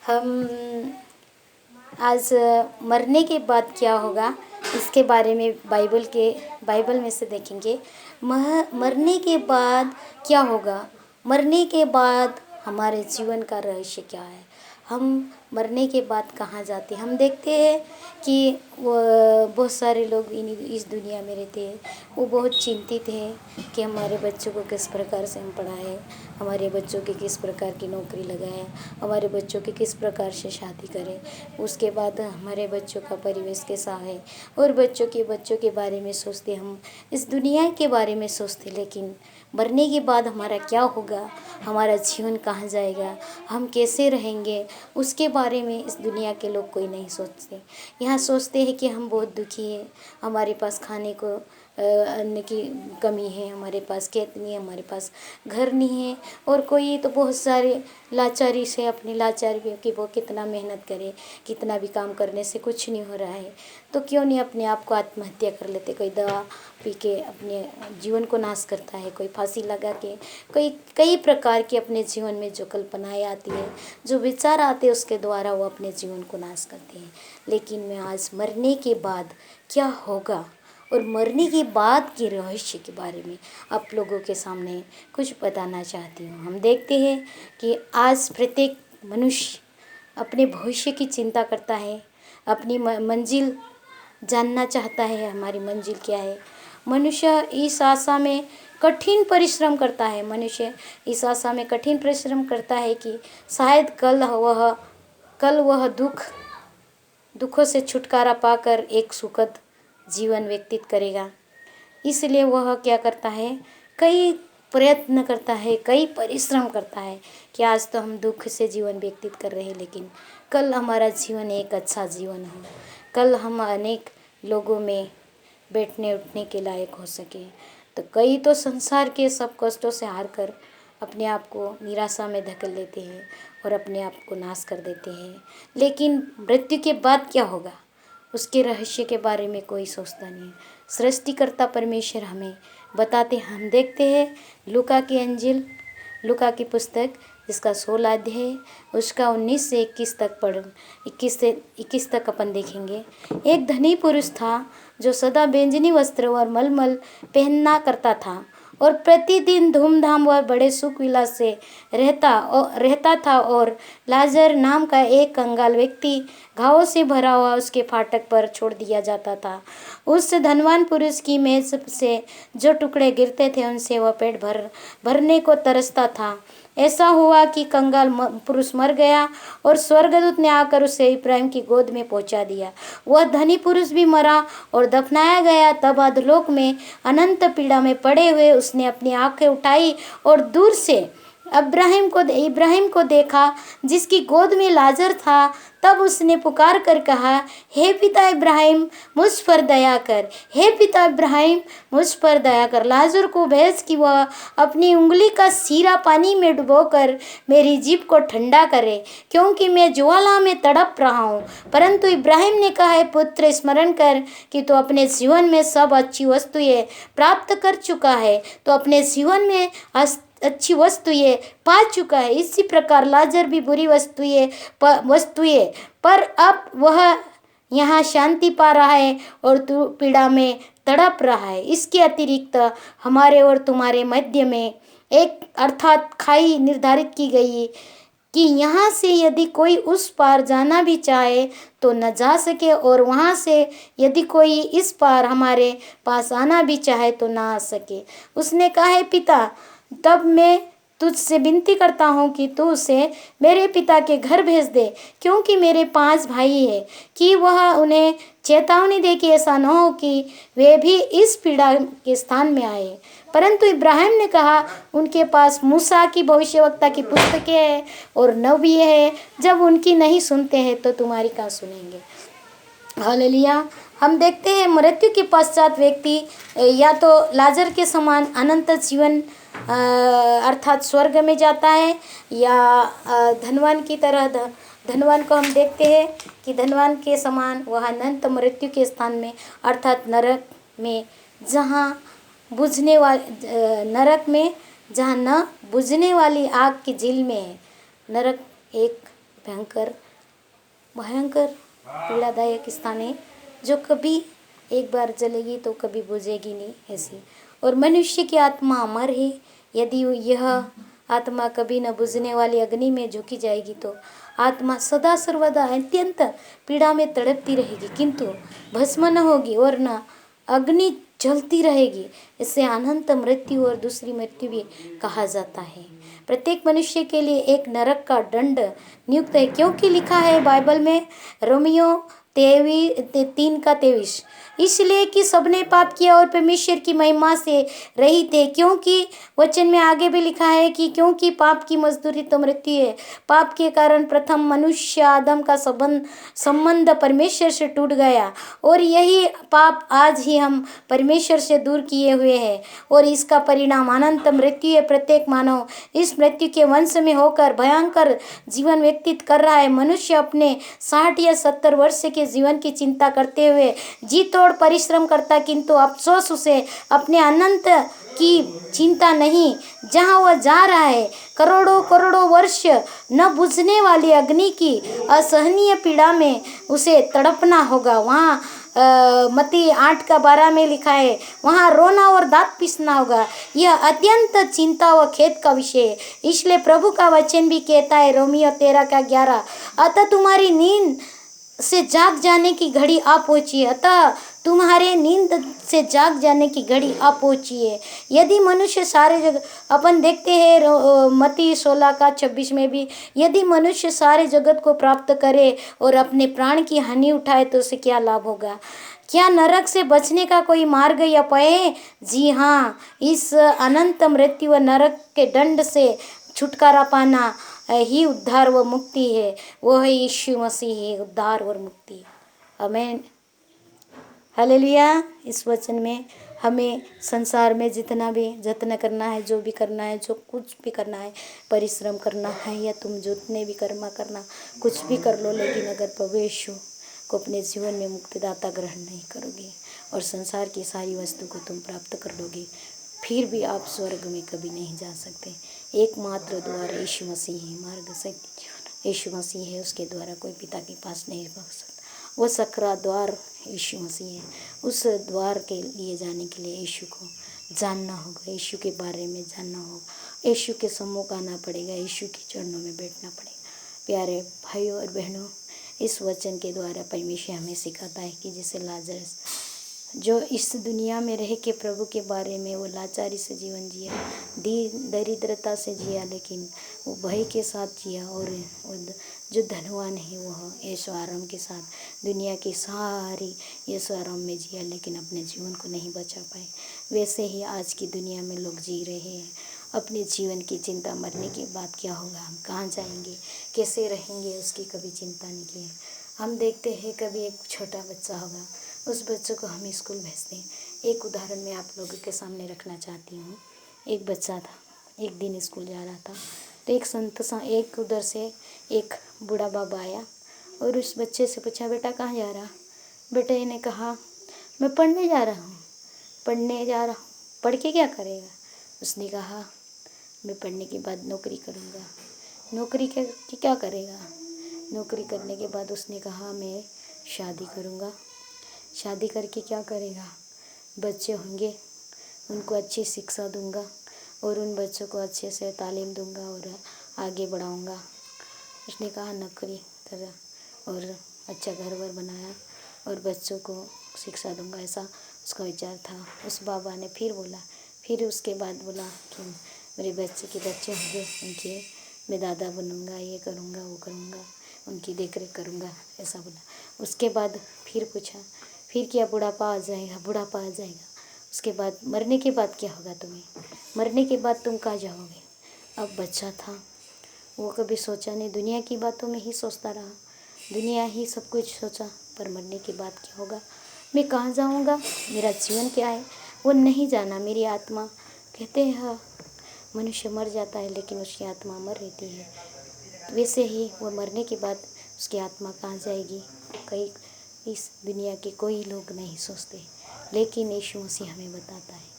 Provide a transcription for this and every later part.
हम आज मरने के बाद क्या होगा इसके बारे में बाइबल में से देखेंगे। मरने के बाद क्या होगा, मरने के बाद हमारे जीवन का रहस्य क्या है, हम मरने के बाद कहाँ जाते हैं। हम देखते हैं कि बहुत सारे लोग इस दुनिया में रहते हैं, वो बहुत चिंतित हैं कि हमारे बच्चों को किस प्रकार से हम पढ़ाएं, हमारे बच्चों की किस प्रकार की नौकरी लगाएं, हमारे बच्चों की किस प्रकार से शादी करें, उसके बाद हमारे बच्चों का परिवेश कैसा है, और बच्चों के बारे में सोचते। हम इस दुनिया के बारे में सोचते, लेकिन मरने के बाद हमारा क्या होगा, हमारा जीवन कहाँ जाएगा, हम कैसे रहेंगे, उसके बारे में इस दुनिया के लोग कोई नहीं सोचते। यहाँ सोचते हैं कि हम बहुत दुखी हैं, हमारे पास खाने को अन्न की कमी है, हमारे पास खेत नहीं है, हमारे पास घर नहीं है, और कोई तो बहुत सारे लाचारी से अपनी लाचारी कि वो कितना मेहनत करे, कितना भी काम करने से कुछ नहीं हो रहा है, तो क्यों नहीं अपने आप को आत्महत्या कर लेते। कोई दवा पी के अपने जीवन को नाश करता है, कोई फांसी लगा के, कई प्रकार की अपने जीवन में जो कल्पनाएं आती है, जो विचार आते हैं, उसके द्वारा वो अपने जीवन को नाश करते हैं। लेकिन मैं आज मरने के बाद क्या होगा और मरने के बाद के रहस्य के बारे में आप लोगों के सामने कुछ बताना चाहती हूँ। हम देखते हैं कि आज प्रत्येक मनुष्य अपने भविष्य की चिंता करता है, अपनी मंजिल जानना चाहता है, हमारी मंजिल क्या है। मनुष्य इस आशा में कठिन परिश्रम करता है, मनुष्य इस आशा में कठिन परिश्रम करता है कि शायद कल वह दुखों से छुटकारा पाकर एक सुखद जीवन व्यतीत करेगा। इसलिए वह क्या करता है, कई प्रयत्न करता है, कई परिश्रम करता है कि आज तो हम दुख से जीवन व्यतीत कर रहे हैं, लेकिन कल हमारा जीवन एक अच्छा जीवन हो, कल हम अनेक लोगों में बैठने उठने के लायक हो सके। तो कई तो संसार के सब कष्टों से हार कर अपने आप को निराशा में धकेल देते हैं और अपने आप को नाश कर देते हैं। लेकिन मृत्यु के बाद क्या होगा, उसके रहस्य के बारे में कोई सोचता नहीं। सृष्टिकर्ता परमेश्वर हमें बताते। हम देखते हैं लूका की पुस्तक जिसका 16 अध्याय है, उसका 19 से 21 तक अपन देखेंगे। एक धनी पुरुष था जो सदा बैंजनी वस्त्र और मलमल पहनना करता था और प्रतिदिन धूमधाम व बड़े सुख विलास से रहता था, और लाजर नाम का एक कंगाल व्यक्ति घावों से भरा हुआ उसके फाटक पर छोड़ दिया जाता था। उस धनवान पुरुष की मेज से जो टुकड़े गिरते थे उनसे वह पेट भरने को तरसता था। ऐसा हुआ कि कंगाल पुरुष मर गया और स्वर्गदूत ने आकर उसे इब्राहिम की गोद में पहुंचा दिया। वह धनी पुरुष भी मरा और दफनाया गया। तब अधोलोक में अनंत पीड़ा में पड़े हुए उसने अपनी आंखें उठाई और दूर से इब्राहिम को देखा जिसकी गोद में लाजर था। तब उसने पुकार कर कहा, हे पिता इब्राहिम मुझ पर दया कर, हे पिता इब्राहिम मुझ पर दया कर, लाजर को भेज कि वह अपनी उंगली का सीरा पानी में डुबोकर मेरी जीभ को ठंडा करे, क्योंकि मैं ज्वाला में तड़प रहा हूँ। परंतु इब्राहिम ने कहा, हे पुत्र स्मरण कर कि तू अपने जीवन में सब अच्छी वस्तुएं प्राप्त कर चुका है, तो अपने जीवन में अच्छी वस्तुएं पा चुका है। इसी प्रकार लाजर भी बुरी वस्तुएं पर अब वह यहाँ शांति पा रहा है और तू पीड़ा में तड़प रहा है। इसके अतिरिक्त हमारे और तुम्हारे मध्य में एक अर्थात खाई निर्धारित की गई कि यहाँ से यदि कोई उस पार जाना भी चाहे तो न जा सके, और वहाँ से यदि कोई इस पार हमारे पास आना भी चाहे तो ना आ सके। उसने कहा, है पिता, तब मैं तुझसे विनती करता हूँ कि तू उसे मेरे पिता के घर भेज दे, क्योंकि मेरे 5 भाई हैं, कि वह उन्हें चेतावनी दे कि ऐसा न हो कि वे भी इस पीड़ा के स्थान में आए। परंतु इब्राहिम ने कहा, उनके पास मूसा की भविष्यवक्ता की पुस्तकें हैं और नबी है, जब उनकी नहीं सुनते हैं तो तुम्हारी कहाँ सुनेंगे। हालेलुया। हम देखते हैं मृत्यु के पश्चात व्यक्ति या तो लाजर के समान अनंत जीवन अर्थात स्वर्ग में जाता है, या धनवान की तरह धनवान को हम देखते हैं कि धनवान के समान वह अनंत मृत्यु के स्थान में अर्थात नरक में जहाँ न बुझने वाली आग की झील में है। नरक एक भयंकर भयंकर पीड़ादायक स्थान है, जो कभी एक बार जलेगी तो कभी बुझेगी नहीं ऐसी। और मनुष्य की आत्मा अमर है, यदि यह आत्मा कभी न बुझने वाली अग्नि में झोंकी जाएगी तो आत्मा सदा सर्वदा अत्यंत पीड़ा में तड़पती रहेगी, किंतु भस्म न होगी और न अग्नि जलती रहेगी। इसे अनंत मृत्यु और दूसरी मृत्यु भी कहा जाता है। प्रत्येक मनुष्य के लिए एक नरक का दंड नियुक्त है, क्योंकि लिखा है बाइबल में रोमियो 3:23, इसलिए कि सबने पाप किया और परमेश्वर की महिमा से रहित है। क्योंकि वचन में आगे भी लिखा है कि क्योंकि पाप की मजदूरी तो मृत्यु है। पाप के कारण प्रथम मनुष्य आदम का संबंध परमेश्वर से टूट गया, और यही पाप आज ही हम परमेश्वर से दूर किए हुए हैं, और इसका परिणाम अनंत मृत्यु है। प्रत्येक मानव इस मृत्यु के वंश में होकर भयंकर जीवन व्यतीत कर रहा है। मनुष्य अपने 60 या 70 वर्ष के जीवन की चिंता करते हुए जी तोड़ परिश्रम करता, किंतु अफसोस उसे अपने अनंत की चिंता नहीं, जहाँ वह जा रहा है करोड़ों करोड़ों वर्ष न बुझने वाली अग्नि की असहनीय पीड़ा में उसे तड़पना होगा। वहाँ मत्ती 8:12 में लिखा है, वहाँ रोना और दांत पीसना होगा। यह अत्यंत चिंता व खेद का विषय है। इसलिए प्रभु का वचन भी कहता है रोमियो 13:11, अतः तुम्हारी नींद से जाग जाने की घड़ी आ पहुंची है। अतः तुम्हारे नींद से जाग जाने की घड़ी आ पहुंची है। यदि मनुष्य सारे जगत, अपन देखते हैं मत्ती 16:26 में भी, यदि मनुष्य सारे जगत को प्राप्त करे और अपने प्राण की हानि उठाए तो उसे क्या लाभ होगा? क्या नरक से बचने का कोई मार्ग या उपाय है? जी हाँ, इस अनंत मृत्यु व नरक के दंड से छुटकारा पाना ही उद्धार व मुक्ति है। वो है यीशु मसीह है, उद्धार और मुक्ति। आमीन, हालेलुया। इस वचन में हमें संसार में जितना भी जतन करना है, जो भी करना है, जो कुछ भी करना है, परिश्रम करना है, या तुम जितने भी कर्म करना, कुछ भी कर लो, लेकिन अगर प्रभु यीशु को अपने जीवन में मुक्तिदाता ग्रहण नहीं करोगे और संसार की सारी वस्तु को तुम प्राप्त कर लोगे, फिर भी आप स्वर्ग में कभी नहीं जा सकते। एकमात्र द्वार यीशु मसीह है, मार्ग सत्य जीवन यीशु मसीह है, उसके द्वारा कोई पिता के पास नहीं पहुँच सकता। वो सकरा द्वार यीशु मसीह है। उस द्वार के लिए जाने के लिए यीशु को जानना होगा, यीशु के बारे में जानना होगा, यीशु के सम्मुख आना पड़ेगा, यीशु के चरणों में बैठना पड़ेगा। प्यारे भाइयों और बहनों, इस वचन के द्वारा परमेश्वर हमें सिखाता है कि जैसे लाजरस जो इस दुनिया में रह के प्रभु के बारे में वो लाचारी से जीवन जिया, दरिद्रता से जिया, लेकिन वो भय के साथ जिया, और जो धनवान है वह ऐशो आराम के साथ दुनिया की सारी ऐशो आराम में जिया, लेकिन अपने जीवन को नहीं बचा पाए। वैसे ही आज की दुनिया में लोग जी रहे हैं अपने जीवन की चिंता, मरने के बाद क्या होगा, हम कहाँ जाएंगे, कैसे रहेंगे, उसकी कभी चिंता नहीं की है। हम देखते हैं कभी एक छोटा बच्चा होगा, उस बच्चों को हम स्कूल भेजते हैं। एक उदाहरण मैं आप लोगों के सामने रखना चाहती हूँ। एक बच्चा था, एक दिन स्कूल जा रहा था, तो एक उधर से एक बूढ़ा बाबा आया और उस बच्चे से पूछा, बेटा कहाँ जा रहा? बेटे ने कहा, मैं पढ़ने जा रहा हूँ। पढ़ने जा रहा हूँ, पढ़ के क्या करेगा? उसने कहा, मैं पढ़ने के बाद नौकरी करूँगा। नौकरी के क्या करेगा? नौकरी करने के बाद उसने कहा, मैं शादी करूँगा। शादी करके क्या करेगा? बच्चे होंगे, उनको अच्छी शिक्षा दूंगा और उन बच्चों को अच्छे से तालीम दूंगा और आगे बढ़ाऊंगा। उसने कहा नौकरी करा और अच्छा घर वर बनाया और बच्चों को शिक्षा दूंगा, ऐसा उसका विचार था। उस बाबा ने फिर बोला, फिर उसके बाद बोला कि मेरे बच्चे होंगे, उनके मैं दादा बनूंगा, ये करूंगा, वो करूंगा, उनकी देख रेख करूंगा, ऐसा बोला। उसके बाद फिर पूछा, फिर क्या बुढ़ापा आ जाएगा? बुढ़ापा आ जाएगा, उसके बाद मरने के बाद क्या होगा तुम्हें? मरने के बाद तुम कहाँ जाओगे? अब बच्चा था, वो कभी सोचा नहीं, दुनिया की बातों में ही सोचता रहा, दुनिया ही सब कुछ सोचा, पर मरने के बाद क्या होगा, मैं कहाँ जाऊँगा, मेरा जीवन क्या है, वो नहीं जाना। मेरी आत्मा, कहते हैं मनुष्य मर जाता है लेकिन उसकी आत्मा मर रहती है, वैसे ही वो मरने के बाद उसकी आत्मा कहाँ जाएगी, कहीं इस दुनिया के कोई लोग नहीं सोचते, लेकिन यीशु मसीह हमें बताता है,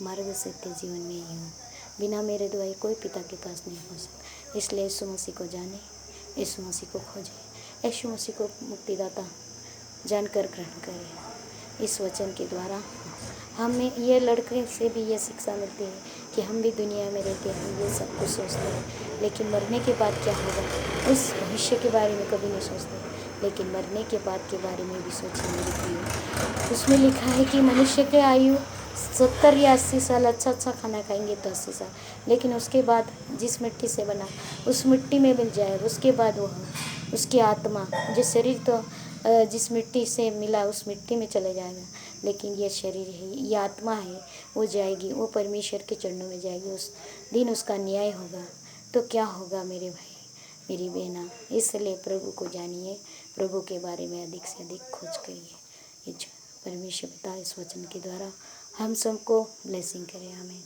मार्ग सत्य जीवन में ही हूँ, बिना मेरे द्वारा कोई पिता के पास नहीं पहुँच सकता। इसलिए यीशु मसीह को जाने, यीशु मसीह को खोजें, यीशु मसीह को मुक्तिदाता जानकर ग्रहण करें। इस वचन के द्वारा हमें ये लड़के से भी ये शिक्षा मिलती है कि हम भी दुनिया में रहते हैं, ये सब कुछ सोचते हैं, लेकिन मरने के बाद क्या होगा उस भविष्य के बारे में कभी नहीं सोचते, लेकिन मरने के बाद के बारे में भी सोचने मिलती है। उसमें लिखा है कि मनुष्य की आयु 70 या 80 साल, अच्छा खाना खाएंगे तो 80 साल, लेकिन उसके बाद जिस मिट्टी से बना उस मिट्टी में मिल जाएगा। उसके बाद वह उसकी आत्मा, जो शरीर तो जिस मिट्टी से मिला उस मिट्टी में चले जाएगा, लेकिन ये शरीर है, ये आत्मा है, वो जाएगी, वो परमेश्वर के चरणों में जाएगी। उस दिन उसका न्याय होगा। तो क्या होगा मेरे भाई, मेरी बहना, इसलिए प्रभु को जानिए, प्रभु के बारे में अधिक से अधिक खोज करिए। ये परमेश्वर पिता इस वचन के द्वारा हम सबको ब्लेसिंग करे। आमीन।